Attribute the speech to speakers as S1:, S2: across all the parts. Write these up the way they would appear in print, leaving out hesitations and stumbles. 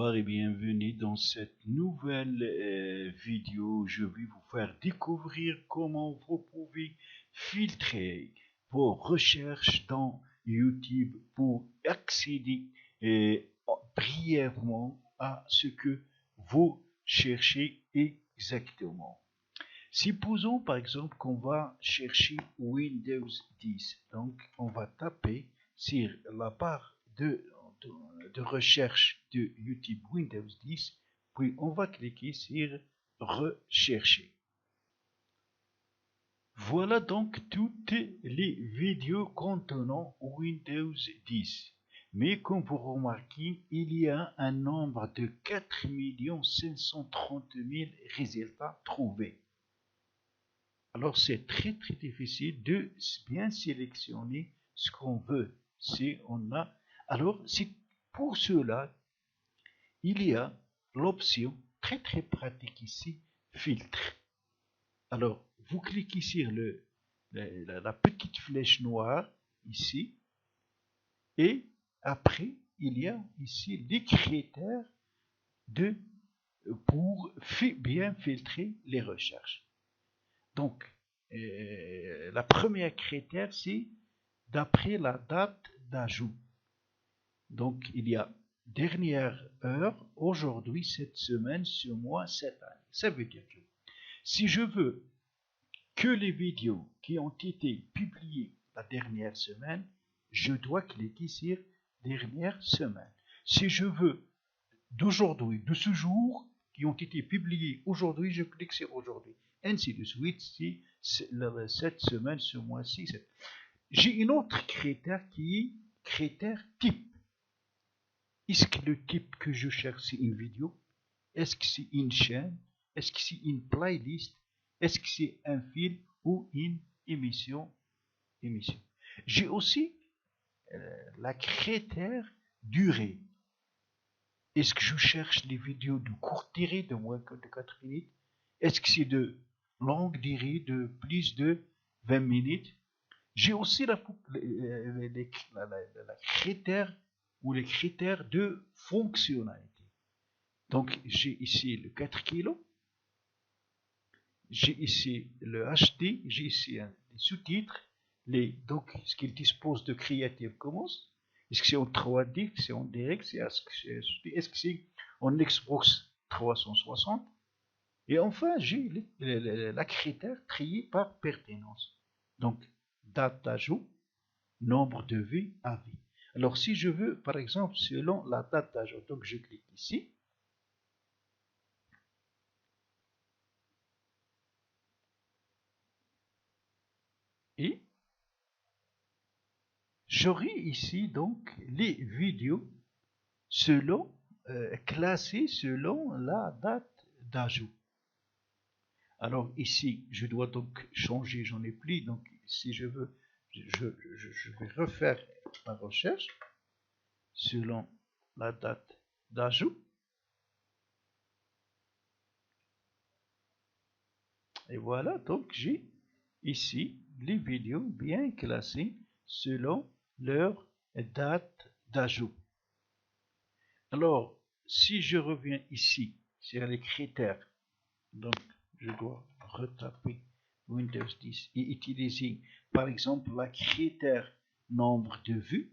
S1: Bonsoir et bienvenue dans cette nouvelle vidéo. Je vais vous faire découvrir comment vous pouvez filtrer vos recherches dans YouTube pour accéder brièvement à ce que vous cherchez exactement. Supposons par exemple qu'on va chercher Windows 10. Donc on va taper sur la barre de recherche de YouTube Windows 10, puis on va cliquer sur rechercher. Voilà donc toutes les vidéos contenant Windows 10. Mais comme vous remarquez, il y a un nombre de 4 530 000 résultats trouvés. Alors c'est très difficile de bien sélectionner ce qu'on veut. Si on a, alors c'est pour cela il y a l'option très pratique ici, filtre. Alors vous cliquez sur la petite flèche noire ici, et après il y a ici les critères pour bien filtrer les recherches. Donc la première critère, c'est d'après la date d'ajout. Donc il y a dernière heure, aujourd'hui, cette semaine, ce mois, cette année. Ça veut dire que si je veux que les vidéos qui ont été publiées la dernière semaine, je dois cliquer sur dernière semaine. Si je veux d'aujourd'hui, de ce jour, qui ont été publiés aujourd'hui, je clique sur aujourd'hui. Ainsi de suite, si cette semaine, ce mois-ci. J'ai une autre critère qui est critère type. Est-ce que le type que je cherche, c'est une vidéo? Est-ce que c'est une chaîne? Est-ce que c'est une playlist? Est-ce que c'est un film ou une émission? J'ai aussi la critère durée. Est-ce que je cherche les vidéos de courte durée, de moins de 4 minutes? Est-ce que c'est de longue durée, de plus de 20 minutes? J'ai aussi la critère ou les critères de fonctionnalité. Donc j'ai ici le 4 kg, j'ai ici le HD, j'ai ici les sous-titres, donc ce qu'il dispose de Creative Commons. Est-ce que c'est en 3D, est-ce que c'est en DX, est-ce que c'est en Xbox 360? Et enfin, j'ai la critère trié par pertinence. Donc, date d'ajout, nombre de vues à vie. Alors, si je veux, par exemple, selon la date d'ajout, donc je clique ici. Et j'aurai ici donc les vidéos classées selon la date d'ajout. Alors ici, je dois donc changer, j'en ai plus. Donc si je veux, je vais refaire ma recherche selon la date d'ajout. Et voilà, donc j'ai ici les vidéos bien classées selon leur date d'ajout. Alors, si je reviens ici sur les critères, donc je dois retaper Windows 10 et utiliser par exemple la critère nombre de vues.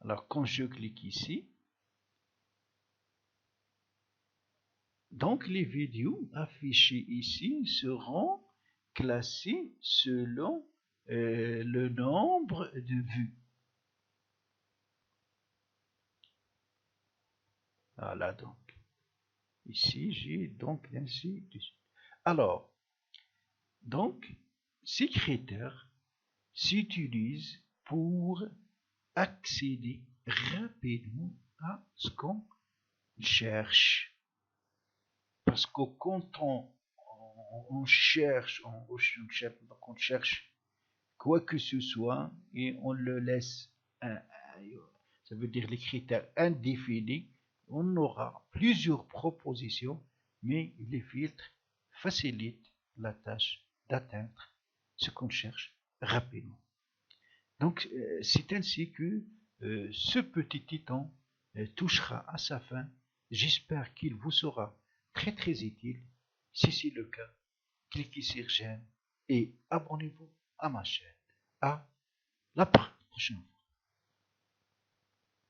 S1: Alors quand je clique ici, donc les vidéos affichées ici seront classées selon le nombre de vues. Voilà donc. Ici j'ai donc ainsi de suite. Alors, donc ces critères s'utilisent pour accéder rapidement à ce qu'on cherche. Parce que quand on cherche quoi que ce soit et on le laisse, ça veut dire les critères indéfinis, on aura plusieurs propositions, mais les filtres facilitent la tâche d'atteindre ce qu'on cherche rapidement. Donc c'est ainsi que ce petit titan touchera à sa fin. J'espère qu'il vous sera très très utile. Si c'est le cas, cliquez sur j'aime et abonnez-vous à ma chaîne. À la prochaine fois.